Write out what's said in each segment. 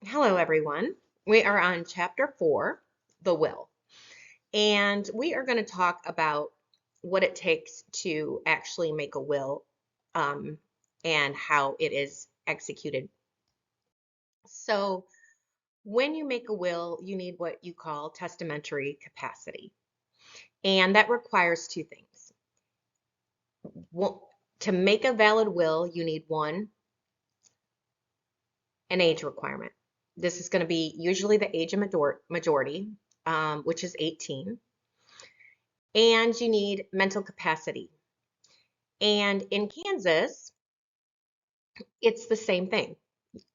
Hello, everyone. We are on chapter 4, the will, and we are going to talk about what it takes to actually make a will um, and how it is executed. So, when you make a will, you need what you call testamentary capacity, and that requires two things. Well, to make a valid will, you need one, an age requirement. This is going to be usually the age of majority, which is 18. And you need mental capacity. And in Kansas, it's the same thing.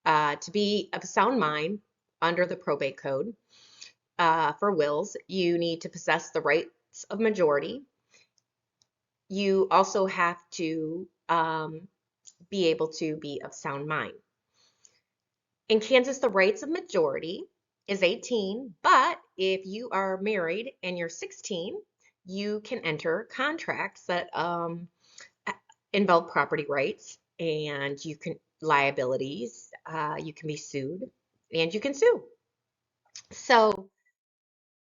To be of sound mind under the probate code for wills, you need to possess the rights of majority. You also have to be able to be of sound mind. In Kansas, the rights of majority is 18, but if you are married and you're 16, you can enter contracts that involve property rights and you can liabilities, you can be sued and you can sue. So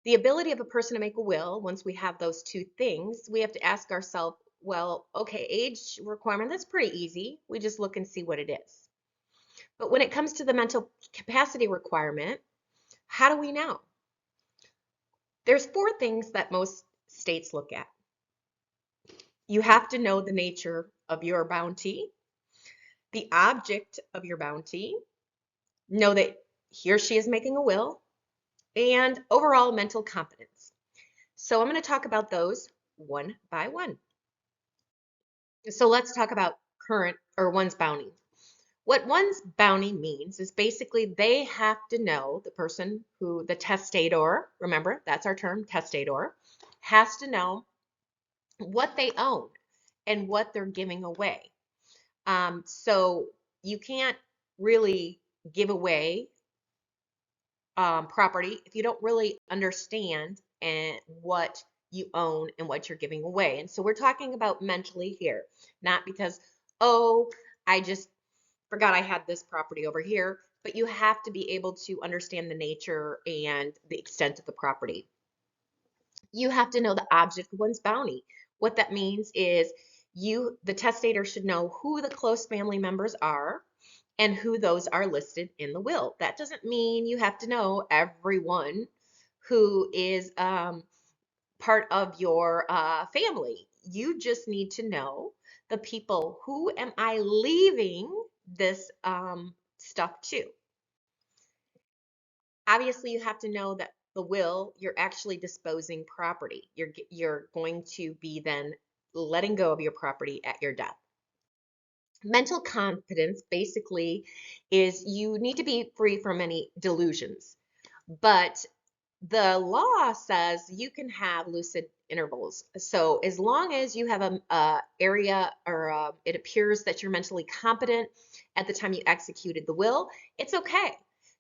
the ability of a person to make a will, once we have those two things, we have to ask ourselves, well, okay, age requirement, that's pretty easy. We just look and see what it is. But when it comes to the mental capacity requirement, how do we know? There's four things that most states look at. You have to know the nature of your bounty, the object of your bounty, know that he or she is making a will, and overall mental competence. So I'm going to talk about those one by one. So let's talk about current or one's bounty. What one's bounty means is basically they have to know the person who the testator, remember that's our term, testator, has to know what they own and what they're giving away. So you can't really give away property if you don't really understand and what you own and what you're giving away. And so we're talking about mentally here, not because, oh, I just forgot I had this property over here, but you have to be able to understand the nature and the extent of the property. You have to know the object of one's bounty. What that means is the testator should know who the close family members are and who those are listed in the will. That doesn't mean you have to know everyone who is part of your family. You just need to know the people who am I leaving this stuff to. Obviously, you have to know that the will, you're actually disposing property. You're going to be then letting go of your property at your death. Mental competence basically is you need to be free from any delusions. But the law says you can have lucid intervals. So as long as you have a area or it appears that you're mentally competent at the time you executed the will, it's okay.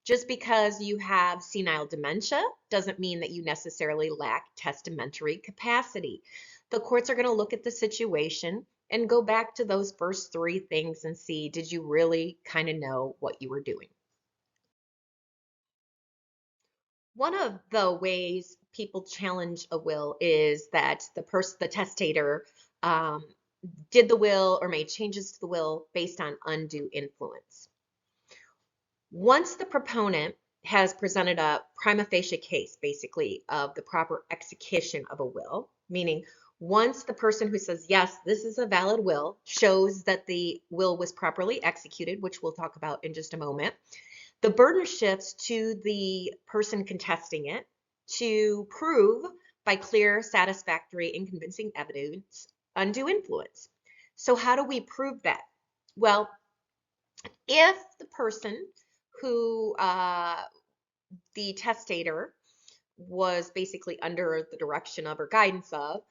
Just because you have senile dementia doesn't mean that you necessarily lack testamentary capacity. The courts are going to look at the situation and go back to those first three things and see, did you really kind of know what you were doing? One of the ways people challenge a will is that the testator, um, did the will or made changes to the will based on undue influence. Once the proponent has presented a prima facie case, basically, of the proper execution of a will, meaning once the person who says, yes, this is a valid will, shows that the will was properly executed, which we'll talk about in just a moment, the burden shifts to the person contesting it to prove by clear, satisfactory, and convincing evidence undue influence. So, how do we prove that? Well, if the person who the testator was basically under the direction of or guidance of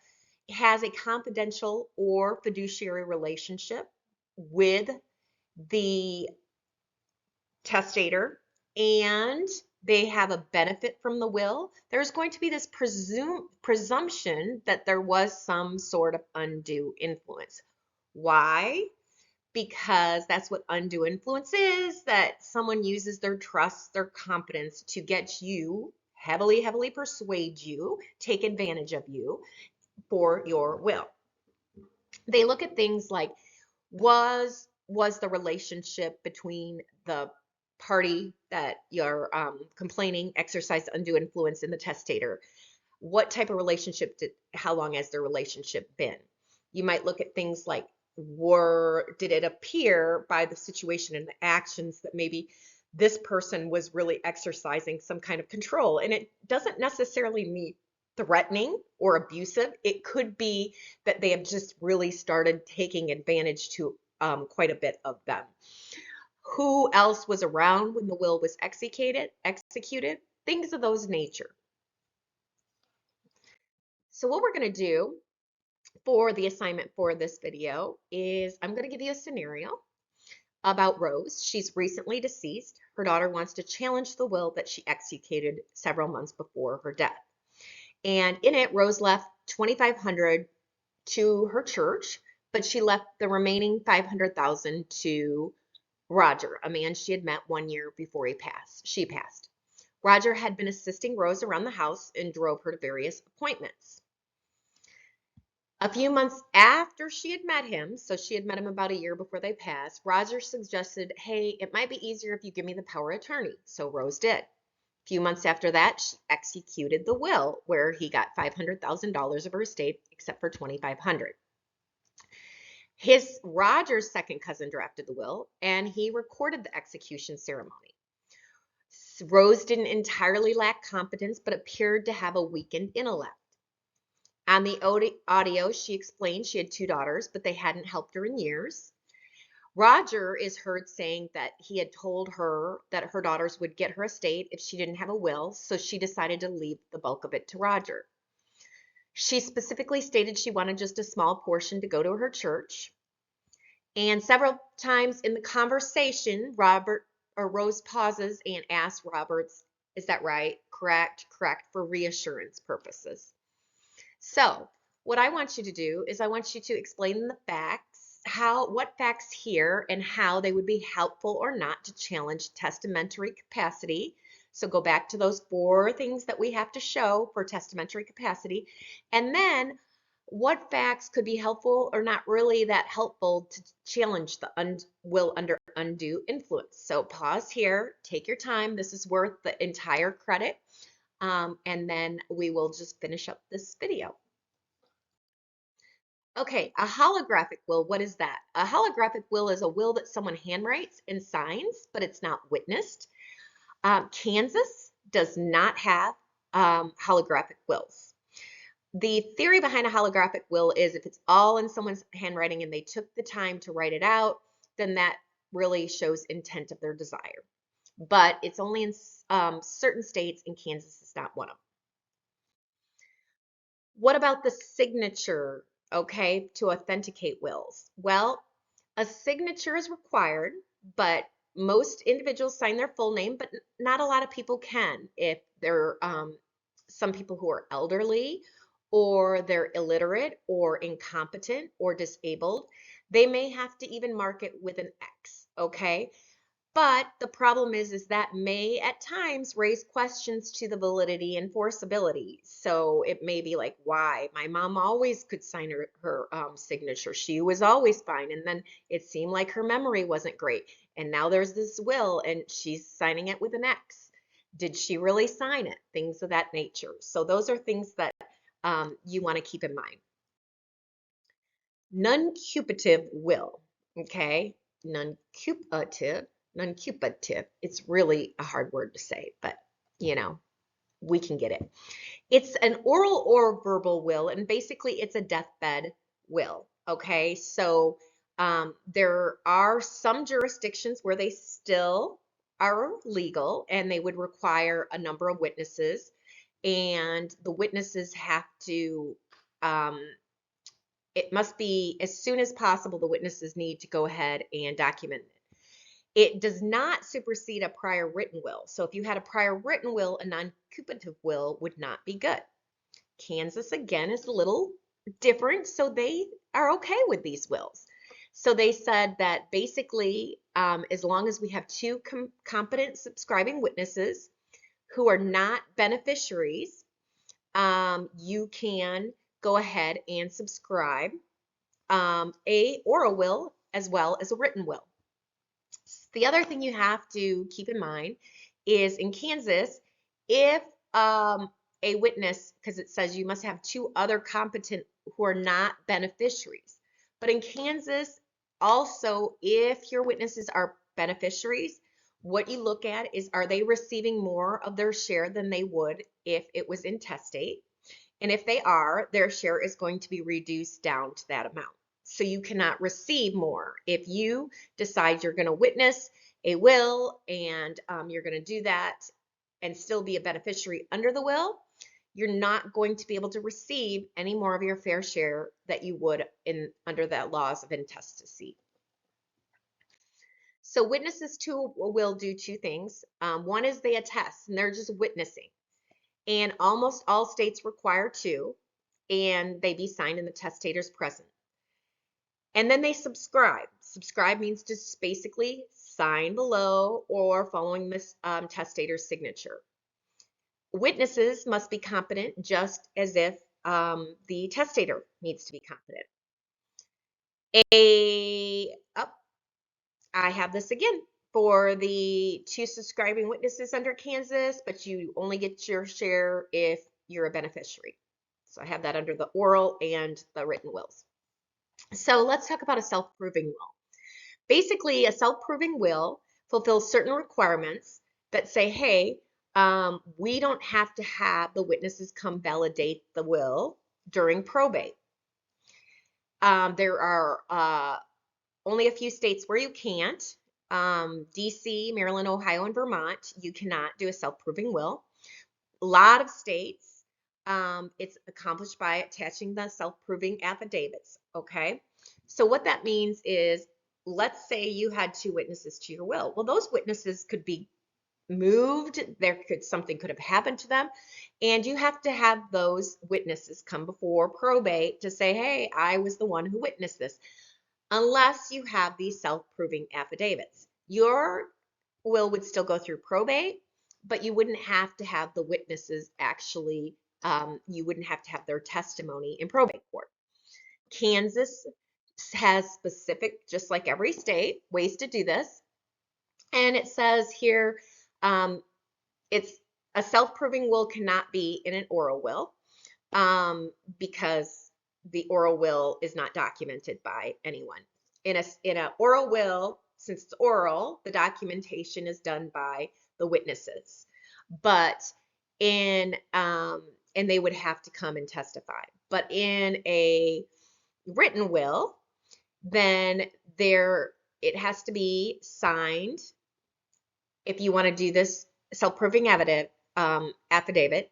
has a confidential or fiduciary relationship with the testator and they have a benefit from the will, there's going to be this presumption that there was some sort of undue influence. Why? because that's what undue influence is, that someone uses their trust, their competence to get you, heavily, heavily persuade you, take advantage of you for your will. They look at things like, was the relationship between the party that you're complaining exercised undue influence in the testator? What type of relationship how long has their relationship been? You might look at things like, did it appear by the situation and the actions that maybe this person was really exercising some kind of control? And it doesn't necessarily mean threatening or abusive. It could be that they have just really started taking advantage to quite a bit of them. Who else was around when the will was executed? Things of those nature. So what we're going to do for the assignment for this video is I'm going to give you a scenario about Rose. She's recently deceased. Her daughter wants to challenge the will that she executed several months before her death. And in it, Rose left $2,500 to her church, but she left the remaining $500,000 to Roger, a man she had met 1 year before she passed. Roger had been assisting Rose around the house and drove her to various appointments. A few months after she had met him, so she had met him about a year before they passed, Roger suggested, hey, it might be easier if you give me the power of attorney. So Rose did. A few months after that, she executed the will where he got $500,000 of her estate except for $2,500. Roger's second cousin drafted the will and he recorded the execution ceremony. Rose didn't entirely lack competence, but appeared to have a weakened intellect. On the audio, she explained she had 2 daughters, but they hadn't helped her in years. Roger is heard saying that he had told her that her daughters would get her estate if she didn't have a will, so she decided to leave the bulk of it to Roger. She specifically stated she wanted just a small portion to go to her church. And several times in the conversation, Rose pauses and asks Roberts, is that right? Correct, for reassurance purposes. So what I want you to do is I want you to explain the facts, what facts here and how they would be helpful or not to challenge testamentary capacity. So go back to those 4 things that we have to show for testamentary capacity. And then what facts could be helpful or not really that helpful to challenge the will under undue influence. So pause here, take your time. This is worth the entire credit. And then we will just finish up this video. Okay, a holographic will, what is that? A holographic will is a will that someone handwrites and signs, but it's not witnessed. Kansas does not have holographic wills. The theory behind a holographic will is if it's all in someone's handwriting and they took the time to write it out, then that really shows intent of their desire. But it's only in certain states, and Kansas is not one of them. What about the signature, okay, to authenticate wills? Well, a signature is required, but most individuals sign their full name, but not a lot of people can. If they're some people who are elderly or they're illiterate or incompetent or disabled, they may have to even mark it with an X, okay? But the problem is that may at times raise questions to the validity and enforceability. So it may be like, why? My mom always could sign her signature. She was always fine. And then it seemed like her memory wasn't great. And now there's this will and she's signing it with an X. Did she really sign it? Things of that nature. So those are things that you want to keep in mind. Nuncupative will, okay? Nuncupative. It's really a hard word to say, but you know, we can get it. It's an oral or verbal will, and basically it's a deathbed will, okay? So there are some jurisdictions where they still are legal and they would require a number of witnesses, and the witnesses have to it must be as soon as possible. The witnesses need to go ahead and document it. It does not supersede a prior written will. So if you had a prior written will, a nuncupative will would not be good. Kansas, again, is a little different, so they are okay with these wills. So they said that basically, as long as we have two competent subscribing witnesses who are not beneficiaries, you can go ahead and subscribe a oral will as well as a written will. The other thing you have to keep in mind is in Kansas, if a witness, because it says you must have two other competent who are not beneficiaries. But in Kansas, also, if your witnesses are beneficiaries, what you look at is, are they receiving more of their share than they would if it was intestate? And if they are, their share is going to be reduced down to that amount. So you cannot receive more. If you decide you're going to witness a will and you're going to do that and still be a beneficiary under the will, you're not going to be able to receive any more of your fair share that you would under the laws of intestacy. So witnesses to a will do two things. One is they attest, and they're just witnessing. And almost all states require two, and they be signed in the testator's presence. And then they subscribe. Subscribe means just basically sign below or following this testator's signature. Witnesses must be competent just as if the testator needs to be competent. I have this again for the two subscribing witnesses under Kansas, but you only get your share if you're a beneficiary. So I have that under the oral and the written wills. So let's talk about a self-proving will. Basically, a self-proving will fulfills certain requirements that say, hey, we don't have to have the witnesses come validate the will during probate. There are only a few states where you can't. DC, Maryland, Ohio, and Vermont, you cannot do a self-proving will. A lot of states, it's accomplished by attaching the self-proving affidavits, okay? So what that means is, let's say you had two witnesses to your will. Well, those witnesses could be moved, something could have happened to them, and you have to have those witnesses come before probate to say, hey, I was the one who witnessed this. Unless you have these self-proving affidavits, your will would still go through probate, but you wouldn't have to have the witnesses actually, you wouldn't have to have their testimony in probate court. Kansas has specific, just like every state, ways to do this. And it says here, it's a self-proving will cannot be in an oral will because the oral will is not documented by anyone. In a oral will, since it's oral, the documentation is done by the witnesses. But and they would have to come and testify. But in a written will, then it has to be signed. If you want to do this self-proving affidavit,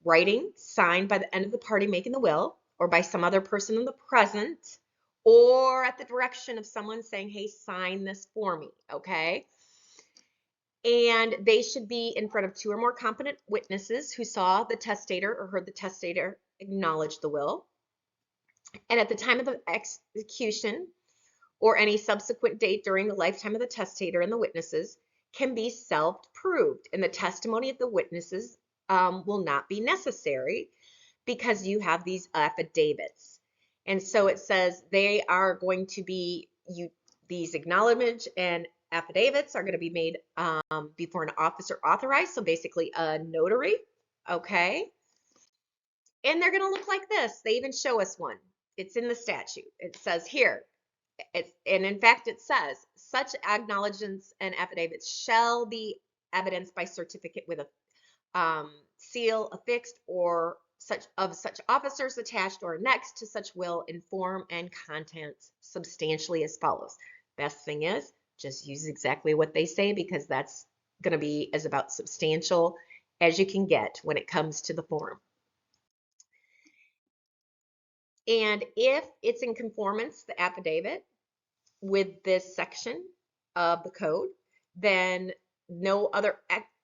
writing, signed by the end of the party making the will, or by some other person in the present, or at the direction of someone saying, hey, sign this for me, okay? And they should be in front of two or more competent witnesses who saw the testator or heard the testator acknowledge the will. And at the time of the execution or any subsequent date during the lifetime of the testator and the witnesses can be self-proved, and the testimony of the witnesses will not be necessary because you have these affidavits. And so it says they are going to be, these acknowledgement and affidavits are going to be made before an officer authorized, so basically a notary, okay? And they're going to look like this. They even show us one. It's in the statute. It says here, and in fact it says, such acknowledgements and affidavits shall be evidenced by certificate with a seal affixed or such officers attached or next to such will in form and contents substantially as follows. Best thing is just use exactly what they say, because that's going to be as about substantial as you can get when it comes to the form. And if it's in conformance, the affidavit, with this section of the code, then no other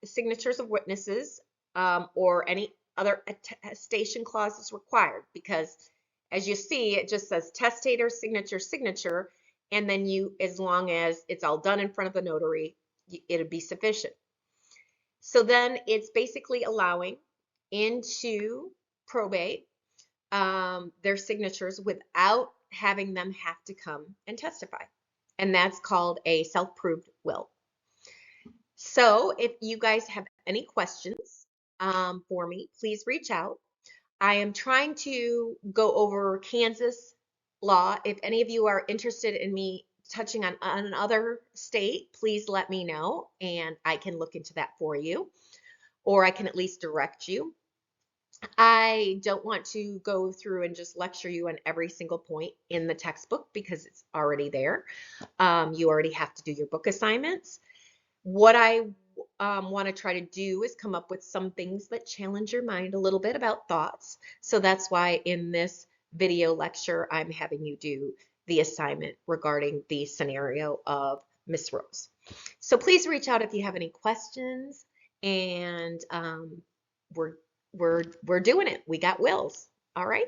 signatures of witnesses or any other attestation clause is required, because as you see, it just says testator, signature, signature, and then you, as long as it's all done in front of the notary, it'll be sufficient. So then it's basically allowing into probate their signatures without having them have to come and testify. And that's called a self-proved will. So if you guys have any questions for me, please reach out. I am trying to go over Kansas law. If any of you are interested in me touching on another state, please let me know and I can look into that for you, or I can at least direct you. I don't want to go through and just lecture you on every single point in the textbook because it's already there. You already have to do your book assignments. What I want to try to do is come up with some things that challenge your mind a little bit about thoughts. So that's why in this video lecture, I'm having you do the assignment regarding the scenario of Miss Rose. So please reach out if you have any questions, and we're doing it. We got wills. All right.